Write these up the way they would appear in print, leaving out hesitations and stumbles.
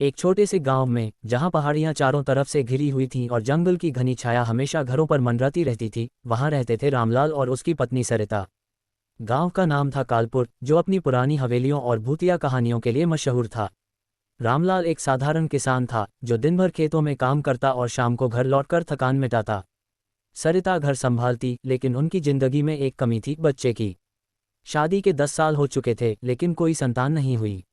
एक छोटे से गांव में, जहां पहाड़ियां चारों तरफ से घिरी हुई थीं और जंगल की घनी छाया हमेशा घरों पर मंडराती रहती थी, वहां रहते थे रामलाल और उसकी पत्नी सरिता। गांव का नाम था कालपुर, जो अपनी पुरानी हवेलियों और भूतिया कहानियों के लिए मशहूर था। रामलाल एक साधारण किसान था, जो दिन भर खेतों में काम करता और शाम को घर लौटकर थकान मिटाता। सरिता घर संभालती, लेकिन उनकी जिंदगी में एक कमी थी, बच्चे की। शादी के 10 साल हो चुके थे, लेकिन कोई संतान नहीं हुई।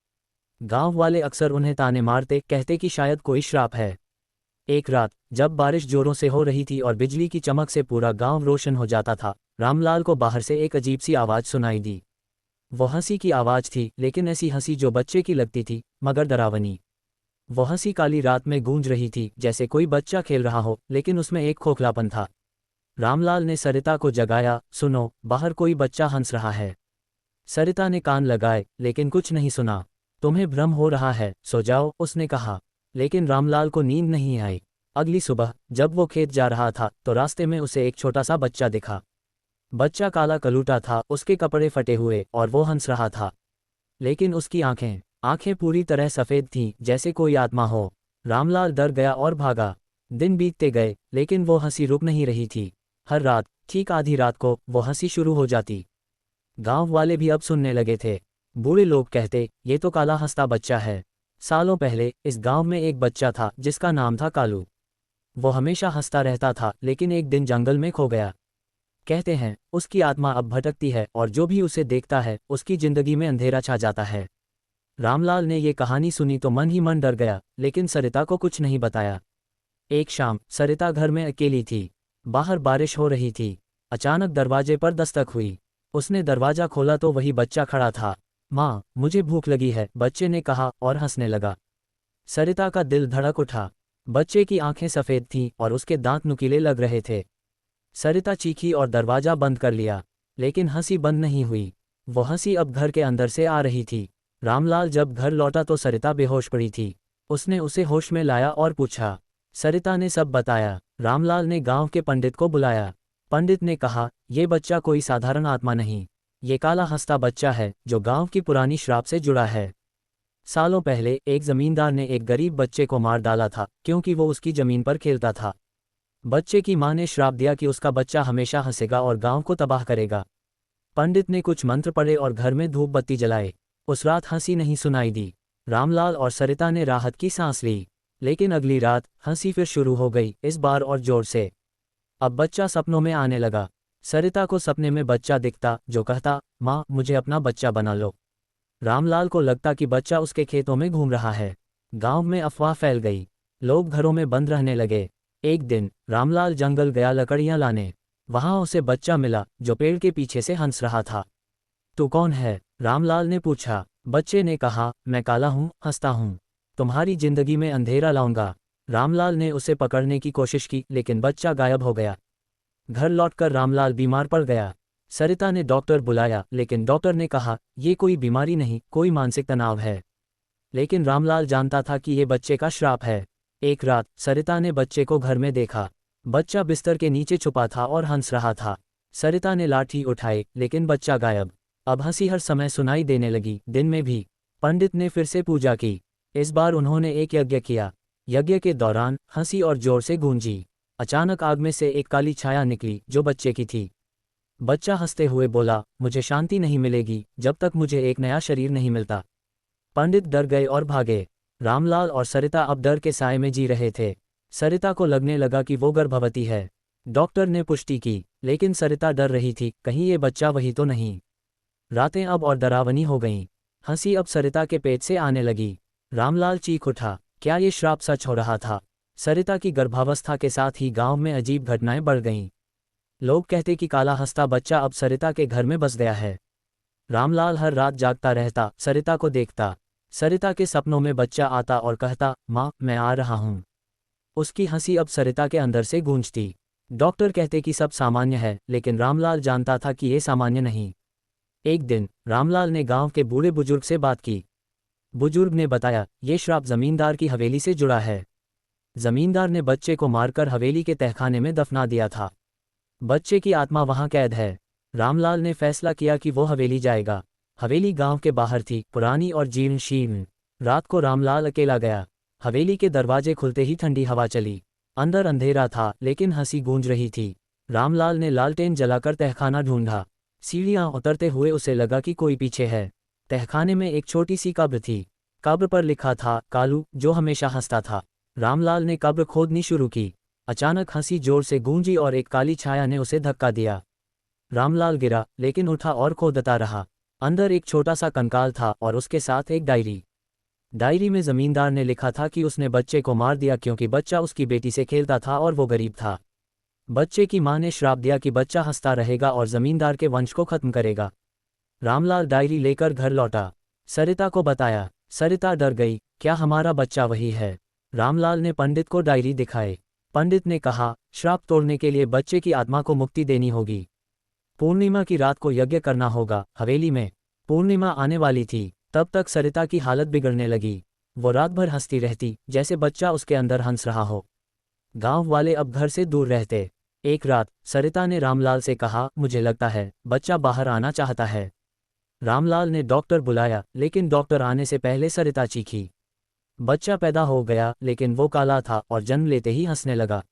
गांव वाले अक्सर उन्हें ताने मारते, कहते कि शायद कोई श्राप है। एक रात, जब बारिश जोरों से हो रही थी और बिजली की चमक से पूरा गांव रोशन हो जाता था, रामलाल को बाहर से एक अजीब सी आवाज़ सुनाई दी। वो हंसी की आवाज़ थी, लेकिन ऐसी हंसी जो बच्चे की लगती थी, मगर डरावनी। वो हंसी काली रात में गूंज रही थी, जैसे कोई बच्चा खेल रहा हो, लेकिन उसमें एक खोखलापन था। रामलाल ने सरिता को जगाया, सुनो, बाहर कोई बच्चा हंस रहा है। सरिता ने कान लगाए, लेकिन कुछ नहीं सुना। तुम्हें भ्रम हो रहा है, सो जाओ, उसने कहा। लेकिन रामलाल को नींद नहीं आई। अगली सुबह, जब वो खेत जा रहा था, तो रास्ते में उसे एक छोटा सा बच्चा दिखा। बच्चा काला कलूटा था, उसके कपड़े फटे हुए, और वो हंस रहा था। लेकिन उसकी आंखें आंखें पूरी तरह सफ़ेद थीं, जैसे कोई आत्मा हो। रामलाल डर गया और भागा। दिन बीतते गए, लेकिन वो हंसी रुक नहीं रही थी। हर रात, ठीक आधी रात को, वो हंसी शुरू हो जाती। गांव वाले भी अब सुनने लगे थे। बूढ़े लोग कहते, ये तो काला हंसता बच्चा है। सालों पहले इस गांव में एक बच्चा था, जिसका नाम था कालू। वो हमेशा हंसता रहता था, लेकिन एक दिन जंगल में खो गया। कहते हैं, उसकी आत्मा अब भटकती है, और जो भी उसे देखता है, उसकी जिंदगी में अंधेरा छा जाता है। रामलाल ने ये कहानी सुनी तो मन ही मन डर गया, लेकिन सरिता को कुछ नहीं बताया। एक शाम, सरिता घर में अकेली थी। बाहर बारिश हो रही थी। अचानक दरवाजे पर दस्तक हुई। उसने दरवाजा खोला तो वही बच्चा खड़ा था। माँ, मुझे भूख लगी है, बच्चे ने कहा और हंसने लगा। सरिता का दिल धड़क उठा। बच्चे की आंखें सफ़ेद थीं और उसके दांत नुकीले लग रहे थे। सरिता चीखी और दरवाजा बंद कर लिया, लेकिन हंसी बंद नहीं हुई। वो हंसी अब घर के अंदर से आ रही थी। रामलाल जब घर लौटा तो सरिता बेहोश पड़ी थी। उसने उसे होश में लाया और पूछा। सरिता ने सब बताया। रामलाल ने गांव के पंडित को बुलाया। पंडित ने कहा, ये बच्चा कोई साधारण आत्मा नहीं। ये काला हंसता बच्चा है, जो गांव की पुरानी श्राप से जुड़ा है। सालों पहले एक जमींदार ने एक गरीब बच्चे को मार डाला था, क्योंकि वो उसकी जमीन पर खेलता था। बच्चे की मां ने श्राप दिया कि उसका बच्चा हमेशा हंसेगा और गांव को तबाह करेगा। पंडित ने कुछ मंत्र पढ़े और घर में धूप बत्ती जलाए। उस रात हंसी नहीं सुनाई दी। रामलाल और सरिता ने राहत की सांस ली। लेकिन अगली रात हंसी फिर शुरू हो गई, इस बार और जोर से। अब बच्चा सपनों में आने लगा। सरिता को सपने में बच्चा दिखता, जो कहता, माँ, मुझे अपना बच्चा बना लो। रामलाल को लगता कि बच्चा उसके खेतों में घूम रहा है। गांव में अफवाह फैल गई। लोग घरों में बंद रहने लगे। एक दिन रामलाल जंगल गया लकड़ियां लाने। वहां उसे बच्चा मिला, जो पेड़ के पीछे से हंस रहा था। तू कौन है? रामलाल ने पूछा। बच्चे ने कहा, मैं काला हूँ, हंसता हूँ। तुम्हारी जिंदगी में अंधेरा लाऊंगा। रामलाल ने उसे पकड़ने की कोशिश की, लेकिन बच्चा गायब हो गया। घर लौटकर रामलाल बीमार पड़ गया। सरिता ने डॉक्टर बुलाया, लेकिन डॉक्टर ने कहा, ये कोई बीमारी नहीं, कोई मानसिक तनाव है। लेकिन रामलाल जानता था कि ये बच्चे का श्राप है। एक रात सरिता ने बच्चे को घर में देखा। बच्चा बिस्तर के नीचे छुपा था और हंस रहा था। सरिता ने लाठी उठाई, लेकिन बच्चा गायब। अब हंसी हर समय सुनाई देने लगी, दिन में भी। पंडित ने फिर से पूजा की। इस बार उन्होंने एक यज्ञ किया। यज्ञ के दौरान हंसी और जोर से गूंजी। अचानक आग में से एक काली छाया निकली, जो बच्चे की थी। बच्चा हंसते हुए बोला, मुझे शांति नहीं मिलेगी जब तक मुझे एक नया शरीर नहीं मिलता। पंडित डर गए और भागे। रामलाल और सरिता अब डर के साए में जी रहे थे। सरिता को लगने लगा कि वो गर्भवती है। डॉक्टर ने पुष्टि की, लेकिन सरिता डर रही थी, कहीं ये बच्चा वही तो नहीं। रातें अब और डरावनी हो गईं। हंसी अब सरिता के पेट से आने लगी। रामलाल चीख उठा, क्या ये श्राप सच हो रहा था? सरिता की गर्भावस्था के साथ ही गांव में अजीब घटनाएं बढ़ गईं। लोग कहते कि काला हंसता बच्चा अब सरिता के घर में बस गया है। रामलाल हर रात जागता रहता, सरिता को देखता। सरिता के सपनों में बच्चा आता और कहता, माँ, मैं आ रहा हूँ। उसकी हंसी अब सरिता के अंदर से गूंजती। डॉक्टर कहते कि सब सामान्य है, लेकिन रामलाल जानता था कि ये सामान्य नहीं। एक दिन रामलाल ने गांव के बूढ़े बुजुर्ग से बात की। बुजुर्ग ने बताया, ये श्राप जमींदार की हवेली से जुड़ा है। जमींदार ने बच्चे को मारकर हवेली के तहखाने में दफना दिया था। बच्चे की आत्मा वहां कैद है। रामलाल ने फैसला किया कि वो हवेली जाएगा। हवेली गांव के बाहर थी, पुरानी और जीर्ण शीर्ण। रात को रामलाल अकेला गया। हवेली के दरवाजे खुलते ही ठंडी हवा चली। अंदर अंधेरा था लेकिन हंसी गूंज रही थी। रामलाल ने लालटेन जलाकर तहखाना ढूंढा। सीढ़ियां उतरते हुए उसे लगा कि कोई पीछे है। तहखाने में एक छोटी सी कब्र थी। कब्र पर लिखा था, कालू, जो हमेशा हंसता था। रामलाल ने कब्र खोदनी शुरू की। अचानक हंसी जोर से गूंजी और एक काली छाया ने उसे धक्का दिया। रामलाल गिरा, लेकिन उठा और खोदता रहा। अंदर एक छोटा सा कंकाल था और उसके साथ एक डायरी। डायरी में जमींदार ने लिखा था कि उसने बच्चे को मार दिया क्योंकि बच्चा उसकी बेटी से खेलता था और वो गरीब था। बच्चे की मां ने श्राप दिया कि बच्चा हंसता रहेगा और जमींदार के वंश को खत्म करेगा। रामलाल डायरी लेकर घर लौटा। सरिता को बताया। सरिता डर गई, क्या हमारा बच्चा वही है? रामलाल ने पंडित को डायरी दिखाई। पंडित ने कहा, श्राप तोड़ने के लिए बच्चे की आत्मा को मुक्ति देनी होगी। पूर्णिमा की रात को यज्ञ करना होगा। हवेली में पूर्णिमा आने वाली थी। तब तक सरिता की हालत बिगड़ने लगी। वो रात भर हंसती रहती, जैसे बच्चा उसके अंदर हंस रहा हो। गांव वाले अब घर से दूर रहते। एक रात सरिता ने रामलाल से कहा, मुझे लगता है बच्चा बाहर आना चाहता है। रामलाल ने डॉक्टर बुलाया, लेकिन डॉक्टर आने से पहले सरिता चीखी। बच्चा पैदा हो गया, लेकिन वो काला था और जन्म लेते ही हंसने लगा।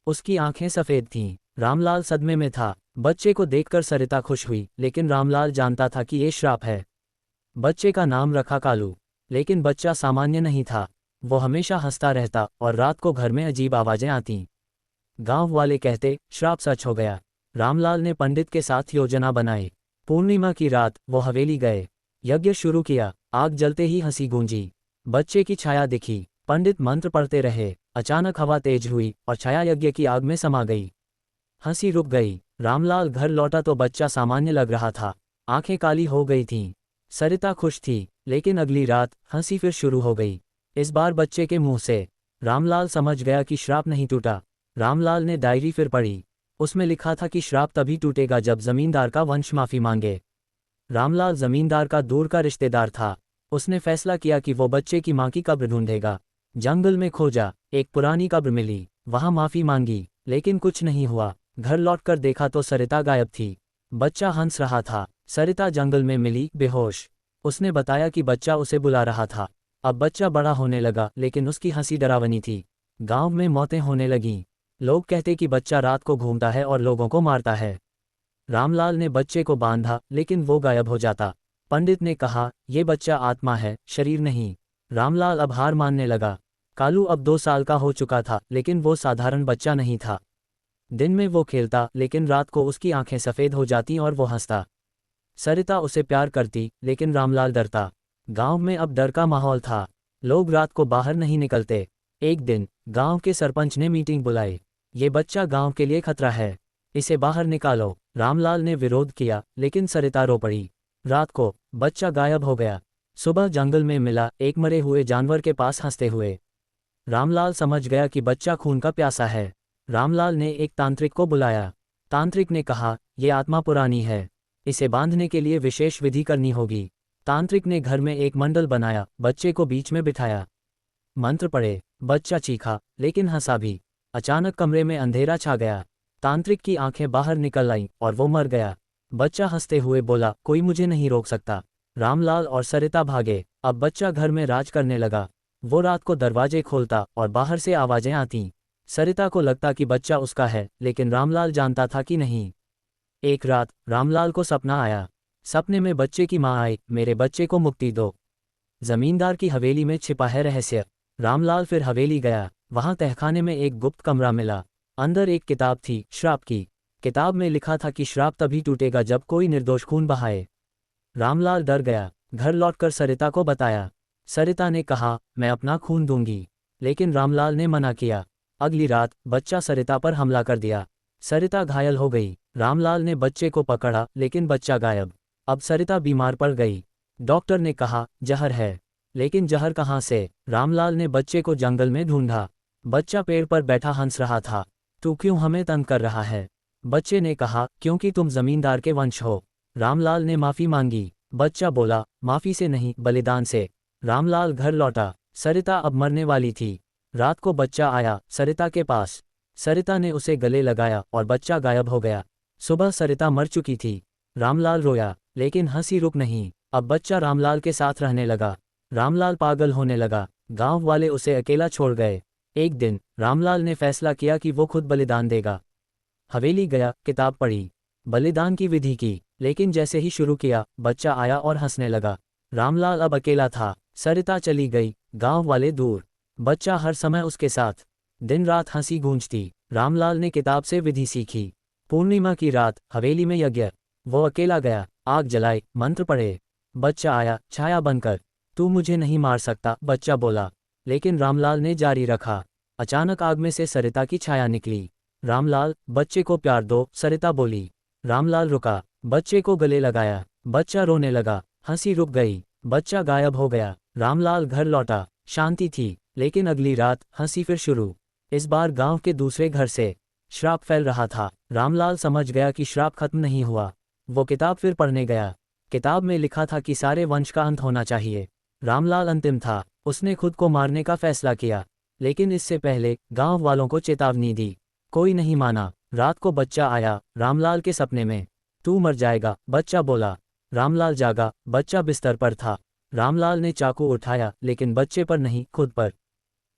उसकी आंखें सफ़ेद थीं। रामलाल सदमे में था। बच्चे को देखकर सरिता खुश हुई, लेकिन रामलाल जानता था कि ये श्राप है। बच्चे का नाम रखा कालू। लेकिन बच्चा सामान्य नहीं था। वो हमेशा हंसता रहता और रात को घर में अजीब आवाज़ें आतीं। गांव वाले कहते, श्राप सच हो गया। रामलाल ने पंडित के साथ योजना बनाई। पूर्णिमा की रात वो हवेली गए। यज्ञ शुरू किया। आग जलते ही हंसी गूंजी। बच्चे की छाया दिखी। पंडित मंत्र पढ़ते रहे। अचानक हवा तेज हुई और छाया यज्ञ की आग में समा गई। हंसी रुक गई। रामलाल घर लौटा तो बच्चा सामान्य लग रहा था। आंखें काली हो गई थीं। सरिता खुश थी, लेकिन अगली रात हंसी फिर शुरू हो गई। इस बार बच्चे के मुंह से। रामलाल समझ गया कि श्राप नहीं टूटा। रामलाल ने डायरी फिर पढ़ी। उसमें लिखा था कि श्राप तभी टूटेगा जब जमींदार का वंश माफी मांगे। रामलाल जमींदार का दूर का रिश्तेदार था। उसने फैसला किया कि वो बच्चे की मां की कब्र ढूंढेगा। जंगल में खोजा, एक पुरानी कब्र मिली। वहां माफी मांगी, लेकिन कुछ नहीं हुआ। घर लौटकर देखा तो सरिता गायब थी। बच्चा हंस रहा था। सरिता जंगल में मिली, बेहोश। उसने बताया कि बच्चा उसे बुला रहा था। अब बच्चा बड़ा होने लगा, लेकिन उसकी हंसी डरावनी थी। गांव में मौतें होने लगीं। लोग कहते कि बच्चा रात को घूमता है और लोगों को मारता है। रामलाल ने बच्चे को बांधा, लेकिन वो गायब हो जाता। पंडित ने कहा, ये बच्चा आत्मा है, शरीर नहीं। रामलाल अब हार मानने लगा। कालू अब 2 साल का हो चुका था, लेकिन वो साधारण बच्चा नहीं था। दिन में वो खेलता, लेकिन रात को उसकी आंखें सफ़ेद हो जाती और वो हंसता। सरिता उसे प्यार करती, लेकिन रामलाल डरता। गांव में अब डर का माहौल था। लोग रात को बाहर नहीं निकलते। एक दिन गांव के सरपंच ने मीटिंग बुलाई। ये बच्चा गांव के लिए खतरा है, इसे बाहर निकालो। रामलाल ने विरोध किया, लेकिन सरिता रो पड़ी। रात को बच्चा गायब हो गया। सुबह जंगल में मिला, एक मरे हुए जानवर के पास हंसते हुए। रामलाल समझ गया कि बच्चा खून का प्यासा है। रामलाल ने एक तांत्रिक को बुलाया। तांत्रिक ने कहा, ये आत्मा पुरानी है, इसे बांधने के लिए विशेष विधि करनी होगी। तांत्रिक ने घर में एक मंडल बनाया, बच्चे को बीच में बिठाया। मंत्र पढ़े। बच्चा चीखा, लेकिन हंसा भी। अचानक कमरे में अंधेरा छा गया। तांत्रिक की आंखें बाहर निकल आईं और वो मर गया। बच्चा हंसते हुए बोला, कोई मुझे नहीं रोक सकता। रामलाल और सरिता भागे। अब बच्चा घर में राज करने लगा। वो रात को दरवाजे खोलता और बाहर से आवाजें आतीं। सरिता को लगता कि बच्चा उसका है, लेकिन रामलाल जानता था कि नहीं। एक रात रामलाल को सपना आया। सपने में बच्चे की मां आई, मेरे बच्चे को मुक्ति दो। जमींदार की हवेली में छिपा है रहस्य। रामलाल फिर हवेली गया। वहां तहखाने में एक गुप्त कमरा मिला। अंदर एक किताब थी, श्राप की। किताब में लिखा था कि श्राप तभी टूटेगा जब कोई निर्दोष खून बहाए। रामलाल डर गया। घर लौटकर सरिता को बताया। सरिता ने कहा, मैं अपना खून दूंगी, लेकिन रामलाल ने मना किया। अगली रात बच्चा सरिता पर हमला कर दिया। सरिता घायल हो गई। रामलाल ने बच्चे को पकड़ा, लेकिन बच्चा गायब। अब सरिता बीमार पड़ गई। डॉक्टर ने कहा, जहर है, लेकिन जहर कहाँ से? रामलाल ने बच्चे को जंगल में ढूंढा। बच्चा पेड़ पर बैठा हंस रहा था। तू क्यों हमें तंग कर रहा है? बच्चे ने कहा, क्योंकि तुम जमींदार के वंश हो। रामलाल ने माफी मांगी। बच्चा बोला, माफी से नहीं, बलिदान से। रामलाल घर लौटा। सरिता अब मरने वाली थी। रात को बच्चा आया सरिता के पास। सरिता ने उसे गले लगाया और बच्चा गायब हो गया। सुबह सरिता मर चुकी थी। रामलाल रोया, लेकिन हंसी रुक नहीं। अब बच्चा रामलाल के साथ रहने लगा। रामलाल पागल होने लगा। गांव वाले उसे अकेला छोड़ गए। एक दिन रामलाल ने फैसला किया कि वो खुद बलिदान देगा। हवेली गया, किताब पढ़ी, बलिदान की विधि की, लेकिन जैसे ही शुरू किया बच्चा आया और हंसने लगा। रामलाल अब अकेला था। सरिता चली गई, गांव वाले दूर, बच्चा हर समय उसके साथ। दिन रात हंसी गूंजती। रामलाल ने किताब से विधि सीखी। पूर्णिमा की रात हवेली में यज्ञ। वो अकेला गया, आग जलाई, मंत्र पढ़े। बच्चा आया छाया बनकर। तू मुझे नहीं मार सकता, बच्चा बोला। लेकिन रामलाल ने जारी रखा। अचानक आग में से सरिता की छाया निकली। रामलाल, बच्चे को प्यार दो, सरिता बोली। रामलाल रुका, बच्चे को गले लगाया। बच्चा रोने लगा, हंसी रुक गई, बच्चा गायब हो गया। रामलाल घर लौटा, शांति थी। लेकिन अगली रात हंसी फिर शुरू। इस बार गांव के दूसरे घर से श्राप फैल रहा था। रामलाल समझ गया कि श्राप खत्म नहीं हुआ। वो किताब फिर पढ़ने गया। किताब में लिखा था कि सारे वंश का अंत होना चाहिए। रामलाल अंतिम था, उसने खुद को मारने का फैसला किया। लेकिन इससे पहले गांव वालों को चेतावनी दी। कोई नहीं माना। रात को बच्चा आया रामलाल के सपने में। तू मर जाएगा, बच्चा बोला। रामलाल जागा, बच्चा बिस्तर पर था। रामलाल ने चाकू उठाया, लेकिन बच्चे पर नहीं, खुद पर।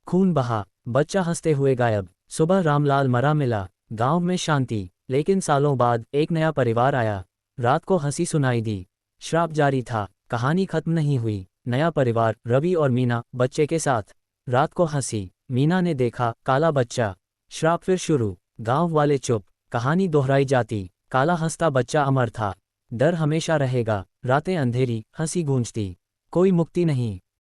खून बहा, बच्चा हंसते हुए गायब। सुबह रामलाल मरा मिला। गांव में शांति। लेकिन सालों बाद एक नया परिवार आया। रात को हंसी सुनाई दी। श्राप जारी था, कहानी खत्म नहीं हुई। नया परिवार, रवि और मीना, बच्चे के साथ। रात को हंसी। मीना ने देखा काला बच्चा। श्राप फिर शुरू। गांव वाले चुप। कहानी दोहराई जाती। काला हंसता बच्चा अमर था। डर हमेशा रहेगा। रातें अंधेरी, हंसी गूंजती। कोई मुक्ति नहीं।